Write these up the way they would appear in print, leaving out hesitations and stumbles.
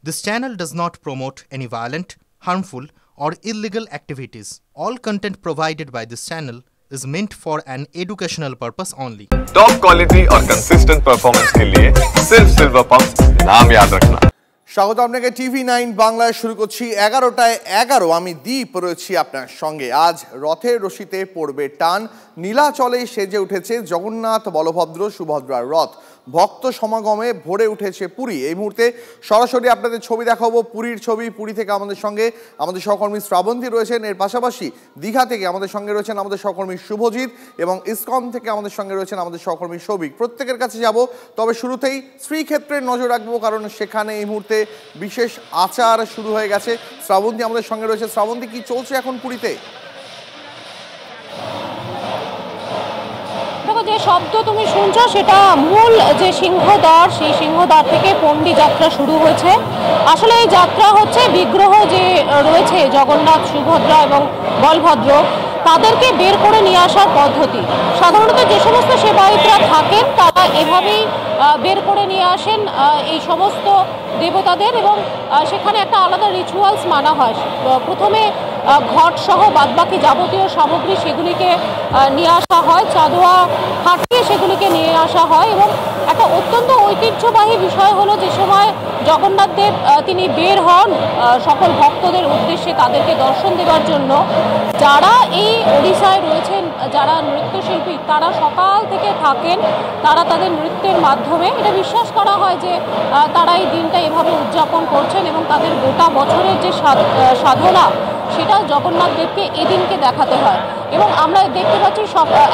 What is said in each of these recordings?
This channel does not promote any violent, harmful, or illegal activities. All content provided by this channel is meant for an educational purpose only. Top quality और consistent performance के लिए सिर्फ silver pumps नाम याद रखना। স্বাগত আপনাকে টিভি9 বাংলায় শুরু করছি 11টায় 11 আমি দীপ রয়েছি আপনার সঙ্গে। আজ রথের রশিতে পড়বে টান, নীলাচলে সেজে উঠেছে জগন্নাথ বলভদ্র সুভদ্রার রথ। ভক্ত সমাগমে ভরে উঠেছে পুরী। এই মুহূর্তে সরাসরি আপনাদের ছবি দেখাবো, পুরীর ছবি। পুরী থেকে আমাদের সঙ্গে আমাদের সহকর্মী শ্রাবন্তী রয়েছেন, এর পাশাপাশি দীঘা থেকে আমাদের সঙ্গে রয়েছেন আমাদের সহকর্মী শুভজিৎ, এবং ইসকন থেকে আমাদের সঙ্গে রয়েছেন আমাদের সহকর্মী সৌভিক। প্রত্যেকের কাছে যাব, তবে শুরুতেই শ্রীক্ষেত্রে নজর রাখবো, কারণ সেখানে এই মুহূর্তে বিশেষ আচার শুরু হয়ে গেছে। শ্রাবন্তী আমাদের সঙ্গে রয়েছে। শ্রাবন্তী, কি চলছে এখন পুরীতে? যে শব্দ তুমি শুনছো সেটা মূল যে সিংহদ্বার, সেই সিংহদ্বার থেকে পণ্ডী যাত্রা শুরু হয়েছে। আসলে এই যাত্রা হচ্ছে বিগ্রহ যে রয়েছে জগন্নাথ, সুভদ্রা এবং বলভদ্র, তাদেরকে বের করে নিয়ে আসার পদ্ধতি। সাধারণত যে সমস্ত সেবায়িতরা থাকেন তারা এভাবেই বের করে নিয়ে আসেন এই সমস্ত দেবতাদের, এবং সেখানে একটা আলাদা রিচুয়ালস মানা হয়। প্রথমে ঘট সহ বাদবাকি যাবতীয় সামগ্রী সেগুলিকে নিয়ে আসা হয়, চাঁদোয়া হাঁটিয়ে সেগুলিকে নিয়ে আসা হয়। এবং একটা অত্যন্ত ঐতিহ্যবাহী বিষয় হলো, যে সময় জগন্নাথ দেব তিনি বের হন সকল ভক্তদের উদ্দেশ্যে তাদেরকে দর্শন দেওয়ার জন্য, যারা এই ওড়িশায় রয়েছেন, যারা নৃত্যশিল্পী, তারা সকাল থেকে থাকেন, তারা তাদের নৃত্যের মাধ্যমে এটা বিশ্বাস করা হয় যে তারা এই দিনটা এভাবে উদযাপন করছেন, এবং তাদের গোটা বছরের যে সাধনা সেটা জগন্নাথ দেবকে এদিনকে দেখাতে হয়। এবং আমরা দেখতে পাচ্ছি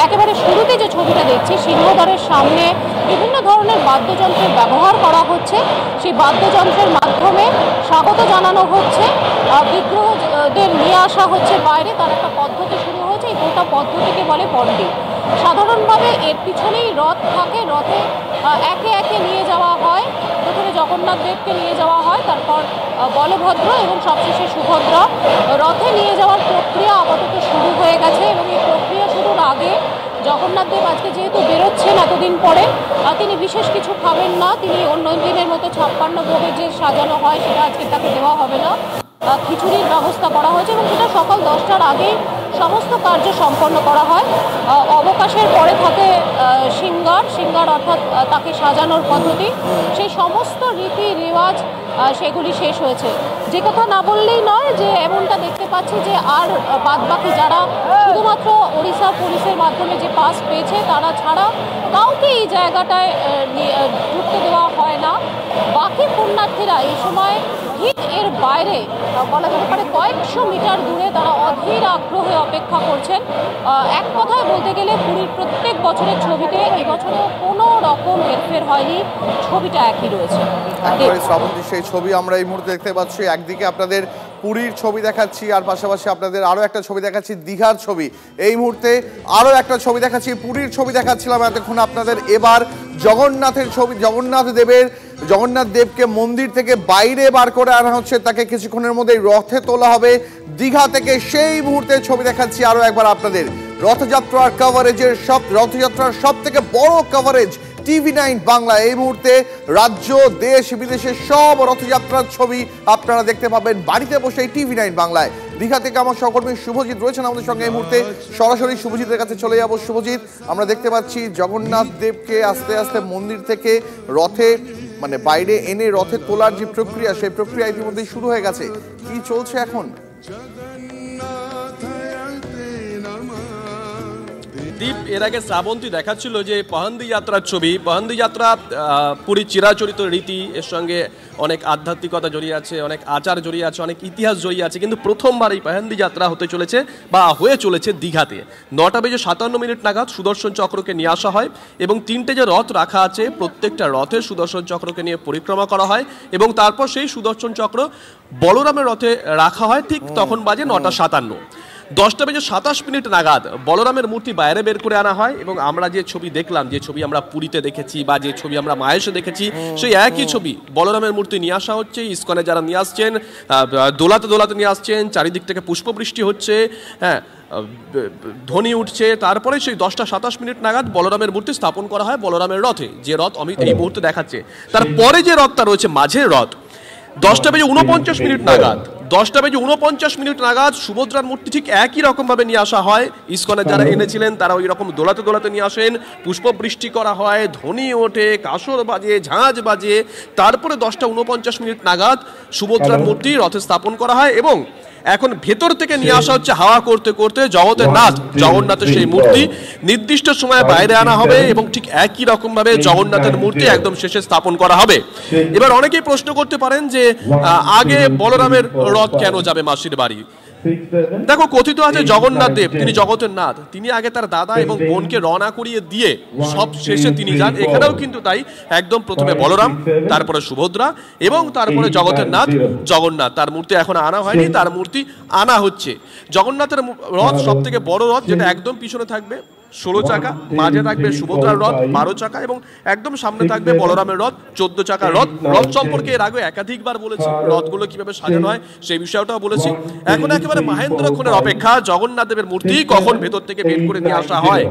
একেবারে শুরুতে যে ছবিটা দেখছি, সিংহদ্বারের সামনে বিভিন্ন ধরনের বাদ্যযন্ত্রের ব্যবহার করা হচ্ছে। সেই বাদ্যযন্ত্রের মাধ্যমে স্বাগত জানানো হচ্ছে, বিগ্রহদের নিয়ে আসা হচ্ছে বাইরে। তার একটা পদ্ধতি শুরু হয়েছে, এই গোটা পদ্ধতিকে বলে পণ্ডী। সাধারণভাবে এর পিছনেই রথ থাকে, রথে একে একে নিয়ে যাওয়া হয়। প্রথমে জগন্নাথ দেবকে নিয়ে যাওয়া হয়, তারপর বলভদ্র এবং সবশেষে সুভদ্রা। রথে নিয়ে যাওয়ার প্রক্রিয়া আপাতত শুরু হয়ে গেছে, এবং এই প্রক্রিয়া শুরুর আগে জগন্নাথ দেব আজকে যেহেতু বেরোচ্ছেন এতদিন পরে, তিনি বিশেষ কিছু খাবেন না। তিনি অন্য দিনের মতো 56 ভোগে যে সাজানো হয় সেটা আজকে তাকে দেওয়া হবে না। খিচুড়ির ব্যবস্থা করা হয়েছে, এবং সেটা সকাল 10টার আগেই সমস্ত কার্য সম্পন্ন করা হয়। অবকাশের পরে থাকে সিঙ্গার, অর্থাৎ তাকে সাজানোর পদ্ধতি। সেই সমস্ত রীতি রেওয়াজ সেগুলি শেষ হয়েছে। যে কথা না বললেই নয়, যে এমনটা দেখতে পাচ্ছি যে আর বাদবাকি যারা শুধুমাত্র ওড়িশা পুলিশের মাধ্যমে যে পাস পেয়েছে তারা ছাড়া কাউকে এই জায়গাটায় ঢুকতে দেওয়া হয় না। বাকি পুণ্যার্থীরা এই সময় ঠিক এর বাইরে বলা যেতে পারে কয়েকশো মিটার দূরে তারা অধীর আগ্রহে অপেক্ষা করছেন। এক কথায় বলতে গেলে পুরীর প্রত্যেক বছরের ছবিতে এবছরে কোনো রকম হেরফের হয়নি, ছবিটা একই রয়েছে। শ্রাবন্তী, সেই ছবি আমরা এই মুহূর্তে দেখতে পাচ্ছি। একদিকে আপনাদের পুরীর ছবি দেখাচ্ছি, আর পাশাপাশি আপনাদের আরও একটা ছবি দেখাচ্ছি, দীঘার ছবি। এই মুহূর্তে আরও একটা ছবি দেখাচ্ছি, পুরীর ছবি দেখাচ্ছিলাম এতক্ষণ আপনাদের। এবার জগন্নাথের ছবি। জগন্নাথ দেবকে মন্দির থেকে বাইরে বার করে আনা হচ্ছে, তাকে কিছুক্ষণের মধ্যেই রথে তোলা হবে দীঘা থেকে। সেই মুহূর্তে ছবি দেখাচ্ছি আরও একবার আপনাদের। রথযাত্রার সব থেকে বড় কভারেজ টিভি9 বাংলা। এই মুহূর্তে রাজ্য, দেশ, বিদেশের সব রথযাত্রার ছবি আপনারা দেখতে পাবেন বাড়িতে বসে টিভি9 বাংলায়। দীঘা থেকে আমার সহকর্মী শুভজিৎ রয়েছেন আমাদের সঙ্গে এই মুহূর্তে। সরাসরি শুভজিতের কাছে চলে যাব। শুভজিৎ, আমরা দেখতে পাচ্ছি জগন্নাথ দেবকে আস্তে আস্তে মন্দির থেকে রথে বাইরে এনে রথে তোলার যে প্রক্রিয়া, সেই প্রক্রিয়া ইতিমধ্যেই শুরু হয়ে গেছে। কি চলছে এখন? দীপ, এর আগে শ্রাবন্তী দেখাচ্ছিল যে পহন্দি যাত্রার ছবি। পহন্দি যাত্রা পুরী চিরাচরিত রীতি, এর সঙ্গে অনেক আধ্যাত্মিকতা জড়িয়ে আছে, অনেক আচার জড়িয়ে আছে, অনেক ইতিহাস জড়িয়ে আছে। কিন্তু প্রথমবার এই পহন্দি যাত্রা হতে চলেছে বা হয়ে চলেছে দীঘাতে। 9:57 নাগাদ সুদর্শন চক্রকে নিয়ে আসা হয়, এবং 3টে যে রথ রাখা আছে প্রত্যেকটা রথের সুদর্শন চক্রকে নিয়ে পরিক্রমা করা হয়, এবং তারপর সেই সুদর্শন চক্র বলরামের রথে রাখা হয়। ঠিক তখন বাজে 9:57। 10:27 নাগাদ বলরামের মূর্তি বাইরে বের করে আনা হয়, এবং আমরা যে ছবি দেখলাম, যে ছবি আমরা পুরীতে দেখেছি বা যে ছবি আমরা মাহেশে দেখেছি, সেই একই ছবি বলরামের মূর্তি নিয়ে আসা হচ্ছে। ইসকনে যারা নিয়ে আসছেন, দোলাতে নিয়ে আসছেন, চারিদিক থেকে পুষ্পবৃষ্টি হচ্ছে, হ্যাঁ, ধ্বনি উঠছে। তারপরে সেই 10:27 নাগাদ বলরামের মূর্তি স্থাপন করা হয় বলরামের রথে, যে রথ অমিত এই মুহূর্তে দেখাচ্ছে। তারপরে যে রথটা রয়েছে, মাঝের রথ, 10:49 নাগাদ 10:49 নাগাদ সুভদ্রার মূর্তি ঠিক একই রকম ভাবে নিয়ে আসা হয়। ইসকনের যারা এনেছিলেন তারা ওই রকম দোলাতে দোলাতে নিয়ে আসেন, পুষ্পবৃষ্টি করা হয়, ধ্বনি ওঠে, কাসর বাজে, ঝাঁঝ বাজে। তারপরে 10:49 নাগাদ সুভদ্রার মূর্তি রথে স্থাপন করা হয় এবং এখন ভেতর থেকে নিয়ে আসা হচ্ছে হাওয়া করতে করতে জগতের নাথ জগন্নাথের সেই মূর্তি নির্দিষ্ট সময়ে বাইরে আনা হবে এবং ঠিক একই রকম ভাবে জগন্নাথের মূর্তি একদম শেষে স্থাপন করা হবে। এবার অনেকেই প্রশ্ন করতে পারেন যে আগে বলরামের রথ কেন যাবে মাসির বাড়ি? দেখো, কথিত আছে জগন্নাথ দেব তিনি জগতের নাথ, তিনি আগে তার দাদা এবং বোনকে রওনা করিয়ে দিয়ে সব শেষে তিনি যান। এখানেও কিন্তু তাই, একদম প্রথমে বলরাম, তারপরে সুভদ্রা এবং তারপরে জগতের নাথ জগন্নাথ। তার মূর্তি এখন আনা হয়নি, তার মূর্তি আনা হচ্ছে। জগন্নাথের রথ সব থেকে বড় রথ, যেটা একদম পিছনে থাকবে 16 চাকা, মাঝে থাকবে সুভদ্রার রথ 12 চাকা এবং একদম সামনে থাকবে বলরামের রথ 14 চাকা রথ। রথ সম্পর্কে এর আগে একাধিকবার বলেছি, রথগুলো কিভাবে সাজানো হয় সেই বিষয়টাও বলেছি। এখন একেবারে মাহেন্দ্রক্ষণের অপেক্ষা জগন্নাথ দেবের মূর্তি কখন ভেতর থেকে বের করে নিয়ে আসা হয়।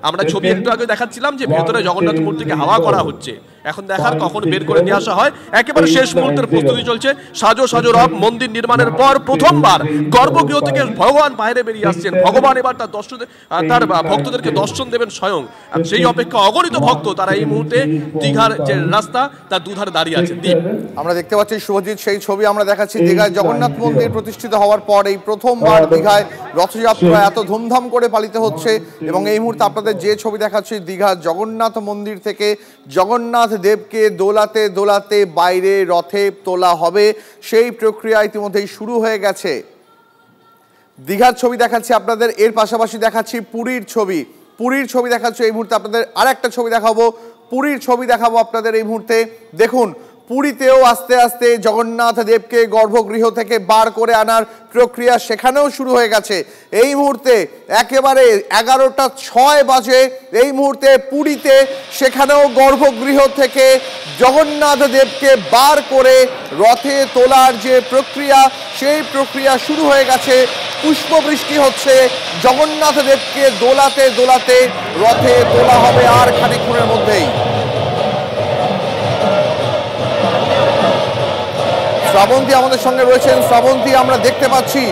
আমরা ছবি একটু আগে দেখাচ্ছিলাম যে ভেতরে জগন্নাথ মূর্তিকে হাওয়া করা হচ্ছে, এখন দেখার কখন বের করে নিয়ে আসা হয়। একেবারে শেষ মুহূর্তের প্রস্তুতি চলছে। সাজো সাজো রথ মন্দির নির্মাণের পর প্রথমবার গর্ভগৃহ থেকে ভগবান বাইরে বেরিয়ে আসছেন। ভগবান এবার তার তার ভক্তদেরকে দর্শন দেবেন স্বয়ং। আর সেই অপেক্ষা অগণিত ভক্ত, তারা এই মুহূর্তে দীঘার যে রাস্তা তার দুধারে দাঁড়িয়ে আছে। দীপ, আমরা দেখতে পাচ্ছি শুভজিৎ, সেই ছবি আমরা দেখাচ্ছি দীঘায় জগন্নাথ মন্দির প্রতিষ্ঠিত হওয়ার পর এই প্রথমবার দীঘায় রথযাত্রা এত ধুমধাম করে পালিত হচ্ছে। এবং এই মুহূর্তে আপনাদের যে ছবি দেখাচ্ছি দীঘা জগন্নাথ মন্দির থেকে জগন্নাথ দেবকে দোলাতে দোলাতে বাইরে রথে তোলা হবে, সেই প্রক্রিয়া ইতিমধ্যেই শুরু হয়ে গেছে। দীঘার ছবি দেখাচ্ছি আপনাদের, এর পাশাপাশি দেখাচ্ছি পুরীর ছবি। পুরীর ছবি দেখাচ্ছি এই মুহূর্তে আপনাদের, আর একটা ছবি দেখাবো, পুরীর ছবি দেখাবো আপনাদের এই মুহূর্তে। দেখুন, পুরীতেও আস্তে আস্তে জগন্নাথ দেবকে গর্ভগৃহ থেকে বার করে আনার প্রক্রিয়া সেখানেও শুরু হয়ে গেছে। এই মুহূর্তে একেবারে 11:06 বাজে এই মুহূর্তে পুরীতে, সেখানেও গর্ভগৃহ থেকে জগন্নাথ দেবকে বার করে রথে তোলার যে প্রক্রিয়া সেই প্রক্রিয়া শুরু হয়ে গেছে। পুষ্পবৃষ্টি হচ্ছে, জগন্নাথ দেবকে দোলাতে দোলাতে রথে তোলা হবে আর খানিকক্ষণের মধ্যেই। শ্রাবন্তী আমাদের সঙ্গে রয়েছেন। শ্রাবন্তী, আমরা দেখতে পাচ্ছি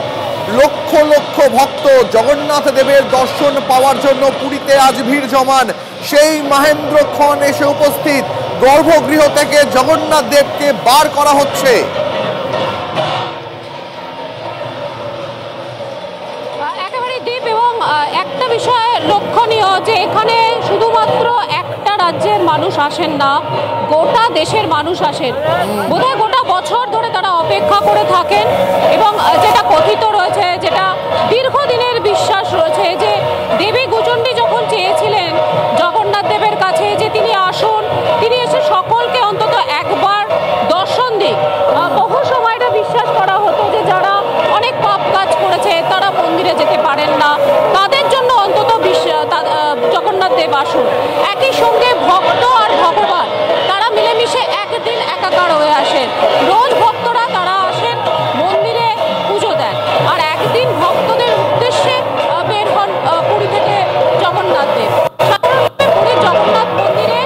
লক্ষ লক্ষ ভক্ত জগন্নাথ দেবের দর্শন পাওয়ার জন্য পুরীতে আজ ভিড় জমান। সেই মাহেন্দ্রক্ষণ এসে উপস্থিত, গর্ভগৃহ থেকে জগন্নাথ দেবকে বার করা হচ্ছে। একেবারে দীপ, এবং একটা বিষয় লক্ষণীয় যে এখানে শুধুমাত্র একটা রাজ্যের মানুষ আসেন না, গোটা দেশের মানুষ আসেন। বোধহয় গোটা বছর ধরে তারা অপেক্ষা করে থাকেন এবং যেটা কথিত রয়েছে, যেটা দীর্ঘদিনের বিশ্বাস রয়েছে যে দেবী গুজন্ডী যখন চেয়েছিলেন জগন্নাথ দেবের কাছে যে তিনি আসুন, তিনি এসে সকলকে অন্তত একবার দর্শন দিক। বহু সময় এটা বিশ্বাস করা হতো যে যারা অনেক পাপ কাজ করেছে তারা মন্দিরে যেতে পারেন না, তাদের জন্য অন্তত জগন্নাথ দেব আসুন। একই সঙ্গে ভক্ত আর ভগবান তারা মিলেমিশে একদিন একাকার হয়ে আসেন। রোজ ভক্তরা তারা আসেন মন্দিরে পুজো দেন, আর একদিন ভক্তদের উদ্দেশ্যে বের হন পুরী থেকে জগন্নাথ দেব। সাধারণভাবে পুরীর জগন্নাথ মন্দিরে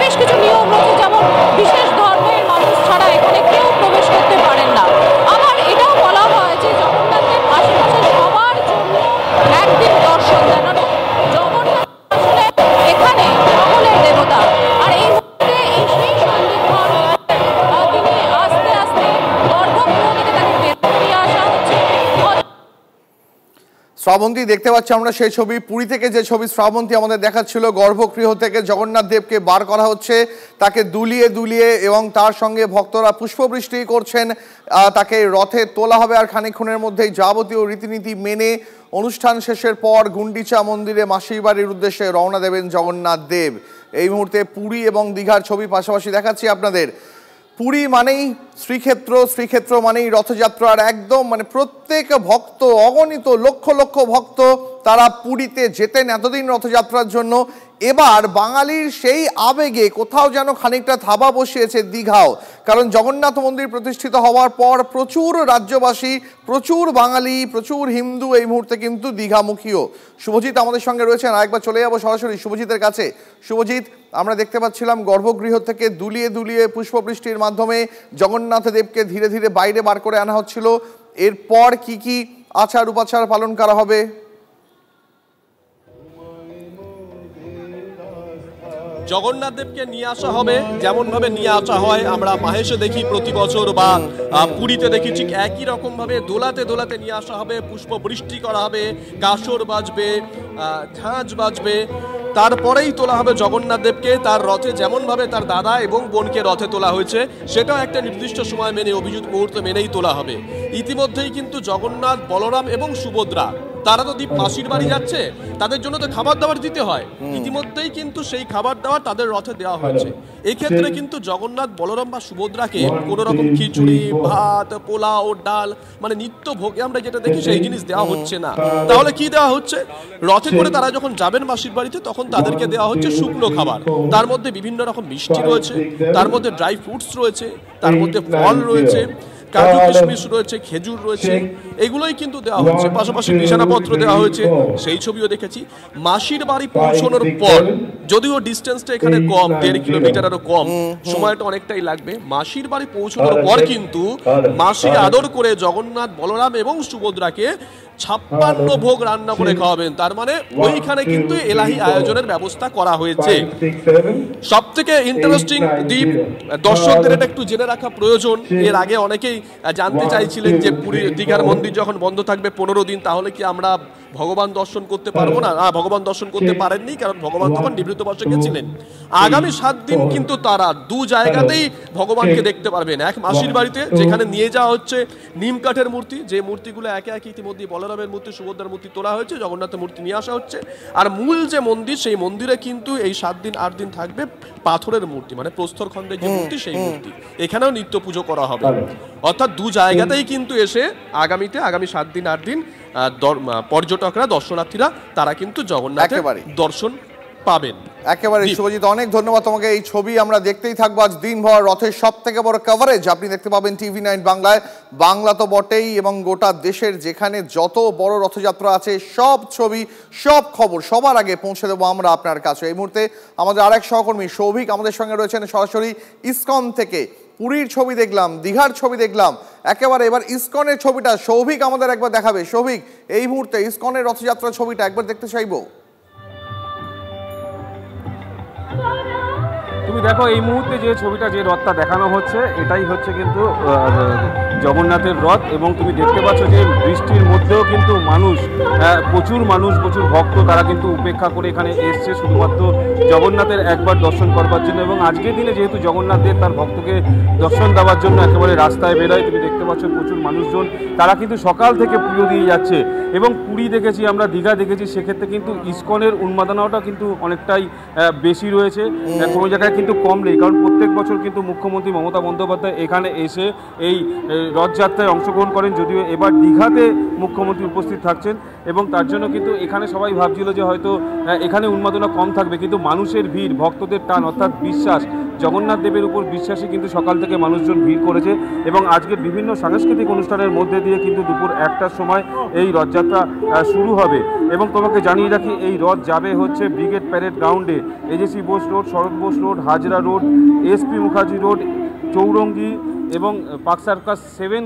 বেশ কিছু নিয়ম রয়েছে, যেমন বিশেষ ধর্মের মানুষ ছাড়া এখানে কেউ প্রবেশ করতে পারেন না। আবার এটাও বলা হয় যে জগন্নাথ দেব আশেপাশে সবার জন্য একদিন দর্শন দেন। জগন্নাথ আসলে এখানে সকলের দেবতা, আর এই মুহূর্তে এই সেই সন্দিগ্ধ তিনি আস্তে আস্তে গর্ভগৃহ থেকে তাকে বের করে নিয়ে আসা হচ্ছে। শ্রাবন্তী, দেখতে পাচ্ছি আমরা সেই ছবি, পুরী থেকে যে ছবি শ্রাবন্তী আমাদের দেখাচ্ছিল, গর্ভগৃহ থেকে জগন্নাথ দেবকে বার করা হচ্ছে, তাকে দুলিয়ে দুলিয়ে এবং তার সঙ্গে ভক্তরা পুষ্পবৃষ্টি করছেন, তাকে রথে তোলা হবে আর খানিকক্ষণের মধ্যেই যাবতীয় রীতিনীতি মেনে অনুষ্ঠান শেষের পর গুন্ডিচা মন্দিরে মাসির বাড়ির উদ্দেশ্যে রওনা দেবেন জগন্নাথ দেব। এই মুহূর্তে পুরী এবং দীঘার ছবি পাশাপাশি দেখাচ্ছি আপনাদের। পুরী মানেই শ্রীক্ষেত্র, শ্রীক্ষেত্র মানেই রথযাত্রার একদম মানে প্রত্যেক ভক্ত, অগণিত লক্ষ লক্ষ ভক্ত তারা পুরীতে যেতেন এতদিন রথযাত্রার জন্য। এবার বাঙালির সেই আবেগে কোথাও যেন খানিকটা থাবা বসিয়েছে দীঘাও, কারণ জগন্নাথ মন্দির প্রতিষ্ঠিত হওয়ার পর প্রচুর রাজ্যবাসী, প্রচুর বাঙালি, প্রচুর হিন্দু এই মুহূর্তে কিন্তু দীঘামুখীও। শুভজিৎ আমাদের সঙ্গে রয়েছেন, আরেকবার চলে যাবো সরাসরি শুভজিতের কাছে। শুভজিৎ, আমরা দেখতে পাচ্ছিলাম গর্ভগৃহ থেকে দুলিয়ে দুলিয়ে পুষ্পবৃষ্টির মাধ্যমে জগন্নাথ দেবকে ধীরে ধীরে বাইরে বার করে আনা হচ্ছিল। এরপর কি কি আচার উপাচার পালন করা হবে? জগন্নাথ দেবকে নিয়ে আসা হবে যেমন ভাবে নিয়ে আসা হয়, আমরা মাহেশে দেখি প্রতি বছর বা পুরীতে দেখি, ঠিক একই রকম ভাবে দোলাতে দোলাতে নিয়ে আসা হবে, পুষ্প বৃষ্টি করা হবে, কাসর বাজবে, ঝাঁঝ বাজবে, তারপরেই তোলা হবে জগন্নাথ দেবকে তার রথে, যেমন ভাবে তার দাদা এবং বোনকে রথে তোলা হয়েছে সেটাও একটা নির্দিষ্ট সময় মেনে, অভিজিৎ মুহূর্ত মেনেই তোলা হবে। ইতিমধ্যেই কিন্তু জগন্নাথ, বলরাম এবং সুভদ্রা তারা তো মাসির বাড়ি যাচ্ছে, তাদের জন্য তো খাবার দাবার দিতে হয়, ইতিমধ্যেই কিন্তু সেই খাবার দাবার তাদের রথে দেওয়া হয়েছে। এই ক্ষেত্রে কিন্তু জগন্নাথ, বলরাম বা সুভদ্রাকে কোন রকম খিচুড়ি, ভাত, পোলাও, ডাল, মানে নিত্য ভোগে আমরা যেটা দেখি সেই জিনিস দেওয়া হচ্ছে না। তাহলে কি দেওয়া হচ্ছে? রথে করে তারা যখন যাবেন মাসির বাড়িতে তখন তাদেরকে দেওয়া হচ্ছে শুকনো খাবার, তার মধ্যে বিভিন্ন রকম মিষ্টি রয়েছে, তার মধ্যে ড্রাই ফ্রুটস রয়েছে, তার মধ্যে ফল রয়েছে, কাজু কিশমিশ রয়েছে, খেজুর রয়েছে, এগুলোই কিন্তু দেওয়া হচ্ছে। পাশাপাশি বিছানাপত্র দেওয়া হয়েছে, সেই ছবিও দেখেছি। মাসির বাড়ি পৌঁছানোর পর, যদিও ডিস্টেন্সটা এখানে কম, 1.5 কিলোমিটারেরও কম, সময়টা অনেকটাই লাগবে, মাসির বাড়ি পৌঁছানোর পর কিন্তু মাসি আদর করে জগন্নাথ, বলরাম এবং সুভদ্রাকে 56 ভোগ রান্না করে খাওয়াবেন। তার মানে ওইখানে কিন্তু এলাহি আয়োজনের ব্যবস্থা করা হয়েছে। সব থেকে ইন্টারেস্টিং দ্বীপ, দর্শকদের এটা একটু জেনে রাখা প্রয়োজন। এর আগে অনেকেই জানতে চাইছিলেন যে পুরী দীঘার মন্দির যখন বন্ধ থাকবে 15 দিন, তাহলে কি আমরা ভগবান দর্শন করতে পারবো না? ভগবান দর্শন করতে পারেননি, কারণ ভগবান তখন নিবৃত্ত বর্ষে গেছিলেন। আগামী 7 দিন কিন্তু তারা 2 জায়গাতেই ভগবানকে দেখতে পারবেন। এক মাসির বাড়িতে, যেখানে নিয়ে যাওয়া হচ্ছে নিম কাঠের মূর্তি, যে মূর্তিগুলো একে একে ইতিমধ্যে বলরামের মূর্তি, সুভদ্রার মূর্তি তোলা হয়েছে, জগন্নাথের মূর্তি নিয়ে আসা হচ্ছে। আর মূল যে মন্দির, সেই মন্দিরে কিন্তু এই 7 দিন 8 দিন থাকবে পাথরের মূর্তি, মানে প্রস্তর খণ্ডের যে মূর্তি, সেই মূর্তি। এখানেও নিত্য পুজো করা হবে। অর্থাৎ 2 জায়গাতেই কিন্তু এসে আগামী 7 দিন 8 দিন পর্যটকরা, দর্শনার্থীরা তারা কিন্তু জগন্নাথের দর্শন পাবেন। একেবারে শুভজিৎ, অনেক ধন্যবাদ তোমাকে। এই ছবি আমরা দেখতেই থাকবো আজ দিনভর। রথের সব থেকে বড় কভারেজ আপনি দেখতে পাবেন TV9 বাংলায়। বাংলা তো বটেই, এবং গোটা দেশের যেখানে যত বড় রথযাত্রা আছে সব ছবি, সব খবর সবার আগে পৌঁছে দেবো আমরা আপনার কাছে। এই মুহূর্তে আমাদের আরেক সহকর্মী সৌভিক আমাদের সঙ্গে রয়েছেন সরাসরি ইসকন থেকে। পুরীর ছবি দেখলাম, দীঘার ছবি দেখলাম, একেবারে এবার ইসকনের ছবিটা সৌভিক আমাদের একবার দেখাবে। সৌভিক, এই মুহূর্তে ইসকনের রথযাত্রার ছবিটা একবার দেখতে চাইবো। তুমি দেখো এই মুহূর্তে যে ছবিটা, যে রথটা দেখানো হচ্ছে, এটাই হচ্ছে কিন্তু জগন্নাথের রথ। এবং তুমি দেখতে পাচ্ছ যে বৃষ্টির মধ্যেও কিন্তু মানুষ, প্রচুর মানুষ, প্রচুর ভক্ত, তারা কিন্তু উপেক্ষা করে এখানে এসছে শুধুমাত্র জগন্নাথের একবার দর্শন করবার জন্য। এবং আজকের দিনে যেহেতু জগন্নাথ দেব তার ভক্তকে দর্শন দেওয়ার জন্য একেবারে রাস্তায় বেরোয়, তুমি দেখতে পাচ্ছ প্রচুর মানুষজন, তারা কিন্তু সকাল থেকে পুজো দিয়ে যাচ্ছে। এবং পুরী দেখেছি আমরা, দীঘা দেখেছি, সেক্ষেত্রে কিন্তু ইসকনের উন্মাদনাটা কিন্তু অনেকটাই বেশি রয়েছে, কোনো জায়গায় কিন্তু কম নেই। কারণ প্রত্যেক বছর কিন্তু মুখ্যমন্ত্রী মমতা বন্দ্যোপাধ্যায় এখানে এসে এই রথযাত্রায় অংশগ্রহণ করেন, যদিও এবার দীঘাতে মুখ্যমন্ত্রী উপস্থিত থাকছেন। এবং তার জন্য কিন্তু এখানে সবাই ভাবছিল যে হয়তো এখানে উন্মাদনা কম থাকবে, কিন্তু মানুষের ভিড়, ভক্তদের টান, অর্থাৎ বিশ্বাস, জগন্নাথ দেবের উপর বিশ্বাসী কিন্তু সকাল থেকে মানুষজন ভিড় করেছে। এবং আজকের বিভিন্ন সাংস্কৃতিক অনুষ্ঠানের মধ্যে দিয়ে কিন্তু দুপুর 1টার সময় এই রথযাত্রা শুরু হবে। এবং তোমাকে জানিয়ে রাখি, এই রথ যাবে হচ্ছে ব্রিগেড প্যারেড গ্রাউন্ডে, AJC Bose Road, Sarat Bose Road, Hazra Road, SP Mukherjee Road, Chowringhee এবং পার্ক সার্কাস 7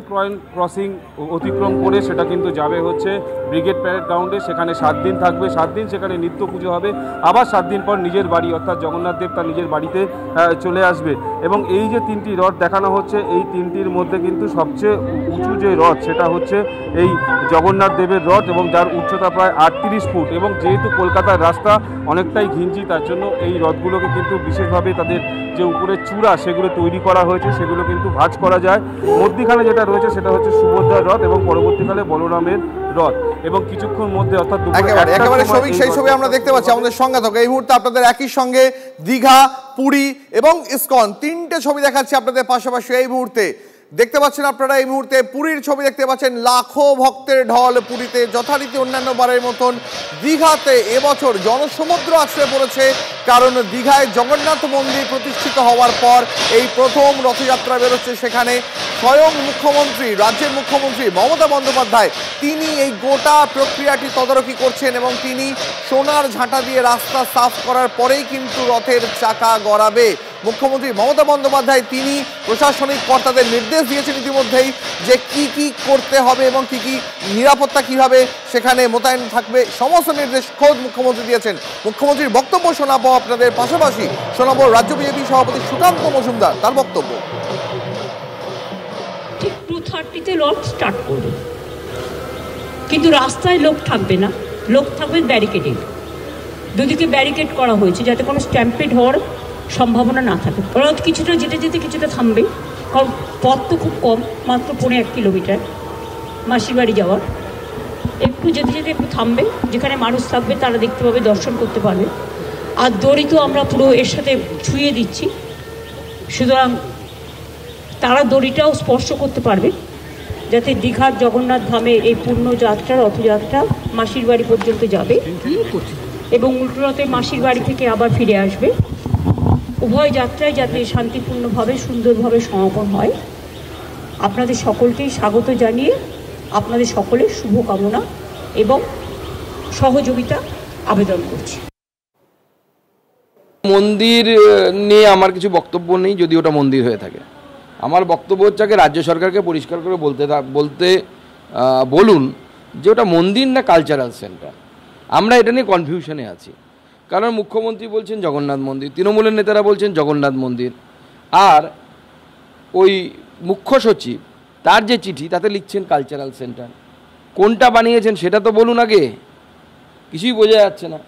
ক্রসিং অতিক্রম করে সেটা কিন্তু যাবে হচ্ছে ব্রিগেড প্যারেড গ্রাউন্ডে। সেখানে 7 দিন থাকবে, 7 দিন সেখানে নিত্য পুজো হবে। আবার 7 দিন পর নিজের বাড়ি, অর্থাৎ জগন্নাথ দেব তার নিজের বাড়িতে চলে আসবে। এবং এই যে 3টি রথ দেখানো হচ্ছে, এই 3টির মধ্যে কিন্তু সবচেয়ে উঁচু যে রথ সেটা হচ্ছে এই জগন্নাথ দেবের রথ, এবং যার উচ্চতা প্রায় 38 ফুট। এবং যেহেতু কলকাতার রাস্তা অনেকটাই ঘিঞ্জি, তার জন্য এই রথগুলোকে কিন্তু বিশেষভাবে তাদের যে উপরের চূড়া সেগুলো তৈরি করা হয়েছে, সেগুলো কিন্তু ভাঁজ করা যায়। মধ্যিখানে যেটা রয়েছে সেটা হচ্ছে সুভদ্রার রথ, এবং পরবর্তীকালে বলরামের রথ। এবং কিছুক্ষণ মধ্যে, অর্থাৎ একেবারে সবিক সেই ছবি আমরা দেখতে পাচ্ছি। আমাদের সঙ্গে থাকো এই মুহূর্তে আপনাদের একই সঙ্গে দীঘা, পুরী এবং ইসকন 3টে ছবি দেখাচ্ছি আপনাদের পাশাপাশি। এই মুহূর্তে দেখতে পাচ্ছেন আপনারা এই মুহূর্তে পুরীর ছবি দেখতে পাচ্ছেন, লাখো ভক্তের ঢল পুরীতে। যথারীতি অন্যান্য বারের মতন দীঘাতে এবছর জনসমুদ্র আছড়ে পড়েছে, কারণ দীঘায় জগন্নাথ মন্দির প্রতিষ্ঠিত হওয়ার পর এই প্রথম রথযাত্রা বেরোচ্ছে। সেখানে স্বয়ং মুখ্যমন্ত্রী, রাজ্যের মুখ্যমন্ত্রী মমতা বন্দ্যোপাধ্যায় তিনি এই গোটা প্রক্রিয়াটি তদারকি করছেন এবং তিনি সোনার ঝাঁটা দিয়ে রাস্তা সাফ করার পরেই কিন্তু রথের চাকা গড়াবে। মুখ্যমন্ত্রী মমতা বন্দ্যোপাধ্যায় তিনি প্রশাসনিক কর্তাদের নির্দেশ দিয়েছেন ইতিমধ্যেই যে কি কি করতে হবে এবং কি কি নিরাপত্তা কিভাবে সেখানে মোতায়েন থাকবে, সমস্ত নির্দেশ খোদ মুখ্যমন্ত্রী দিয়েছেন। মুখ্যমন্ত্রীর বক্তব্য শোনাবো আপনাদের, পাশাপাশি শোনাবো রাজ্য বিজেপি সভাপতি সুকান্ত মজুমদার তার বক্তব্য। ঠিক 2:30-তে রথ স্টার্ট করবে, কিন্তু রাস্তায় লোক থাকবে না, লোক থাকবে ব্যারিকেডে। দুদিকে ব্যারিকেড করা হয়েছে যাতে কোনো স্ট্যাম্পেড হওয়ার সম্ভাবনা না থাকে। রথ কিছুটা যেতে যেতে কিছুটা থামবে, কারণ পথ তো খুব কম, মাত্র 1.5 কিলোমিটার মাসির বাড়ি যাওয়ার। একটু যেতে যেতে একটু থামবে, যেখানে মানুষ থাকবে তারা দেখতে পাবে, দর্শন করতে পারবে। আর দড়ি তো আমরা পুরো এর সাথে ছুঁয়ে দিচ্ছি, সুতরাং তারা দড়িটাও স্পর্শ করতে পারবে, যাতে দীঘার জগন্নাথ ধামে এই পূর্ণ যাত্রা, রথযাত্রা মাসির বাড়ি পর্যন্ত যাবে এবং উল্টো রথে মাসির বাড়ি থেকে আবার ফিরে আসবে। উভয় যাত্রায় যাতে শান্তিপূর্ণভাবে সুন্দরভাবে সমাপন হয়, আপনাদের সকলকেই স্বাগত জানিয়ে আপনাদের সকলের শুভকামনা এবং সহযোগিতা আবেদন করছি। মন্দির নিয়ে আমার কিছু বক্তব্য নেই, যদি ওটা মন্দির হয়ে থাকে। আমার বক্তব্য হচ্ছে আগে রাজ্য সরকারকে পরিষ্কার করে বলতে বলুন যে ওটা মন্দির না কালচারাল সেন্টার। আমরা এটা নিয়ে কনফিউশনে আছি, কারণ মুখ্যমন্ত্রী বলছেন জগন্নাথ মন্দির, তৃণমূলের নেতারা বলছেন জগন্নাথ মন্দির, আর ওই মুখ্য সচিব তার যে চিঠি তাতে লিখছেন কালচারাল সেন্টার। কোনটা বানিয়েছেন সেটা তো বলুন আগে, কিছুই বোঝা যাচ্ছে না।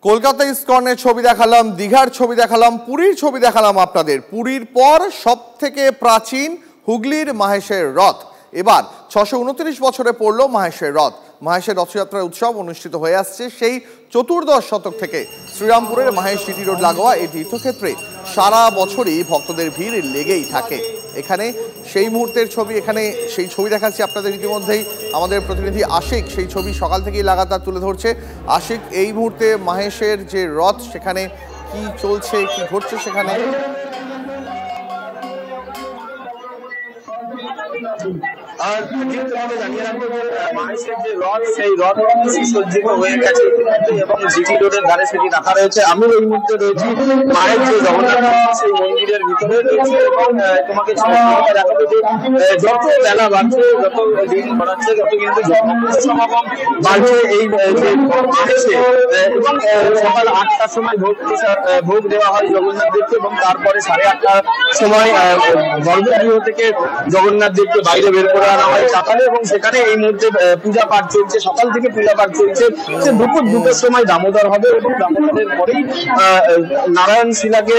কলকাতা ইস্কনের ছবি দেখালাম, দীঘার ছবি দেখালাম, পুরীর ছবি দেখালাম আপনাদের। পুরীর পর সব থেকে প্রাচীন হুগলির মাহেশের রথ, এবার 629 বছরে পড়ল মাহেশের রথ। মাহেশের রথযাত্রার উৎসব অনুষ্ঠিত হয়ে আসছে সেই 14 শতক থেকে। শ্রীরামপুরের মাহেশ সিটি রোড লাগোয়া এই তীর্থক্ষেত্রে সারা বছরই ভক্তদের ভিড় লেগেই থাকে। এখানে সেই মুহূর্তের ছবি, এখানে সেই ছবি দেখাচ্ছি আপনাদের। ইতিমধ্যেই আমাদের প্রতিনিধি আশিক সেই ছবি সকাল থেকেই লাগাতার তুলে ধরছে। আশিক, এই মুহূর্তে মাহেশের যে রথ সেখানে কি চলছে, কি ঘটছে সেখানে? আর জানিয়ে রাখবো যে মাহেশের যে রথ, সেই রথ সুসজ্জিত হয়ে গেছে এবং জিটি রোডের ধারে সেটি রাখা রয়েছে। আমি এই মুহূর্তে রয়েছি মায়ের যে জগন্নাথ সেই মন্দিরের ভিতরে রয়েছে এবং তোমাকে দেখাবো যে যত বেলা বাড়ছে, যত দিন বাড়াচ্ছে, তত কিন্তু সমাগম বাড়ছে এই যে মাহেশে। এবং সকাল 8টার সময় ভোগ দেওয়া হয় জগন্নাথ দেবকে এবং তারপরে 8:30টার সময় গর্ভগৃহ থেকে জগন্নাথ দেবকে বাইরে বের করে আনা হয় চাকালে এবং সেখানে এই মুহূর্তে পূজা পাঠ চলছে। সকাল থেকে পূজা পাঠ চলছে। দুপুর 2টার সময় দামোদর হবে এবং দামোদরের পরেই নারায়ণ শিলাকে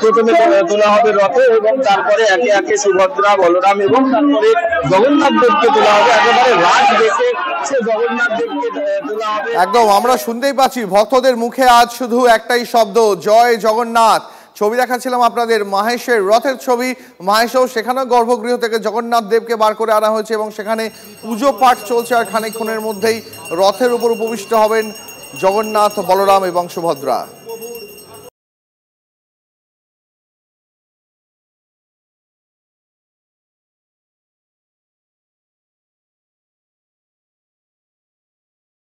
প্রথমে তোলা হবে রথে এবং তারপরে একে একে সুভদ্রা, বলরাম এবং তারপরে জগন্নাথ দেবকে তোলা হবে। একেবারে রাজ দেখে সে জগন্নাথ দেবকে তোলা হবে। একদম আমরা শুনতেই পাচ্ছি ভক্তদের মুখে আজ শুধু একটাই শব্দ, জয় জগন্নাথ। ছবি দেখাচ্ছিলাম আপনাদের মাহেশের রথের ছবি। মাহেশেও সেখানেও গর্ভগৃহ থেকে জগন্নাথ দেবকে বার করে আনা হয়েছে এবং সেখানে পুজো পাঠ চলছে। আর খানিকক্ষণের মধ্যেই রথের উপর উপবিষ্ট হবেন জগন্নাথ, বলরাম এবং সুভদ্রা।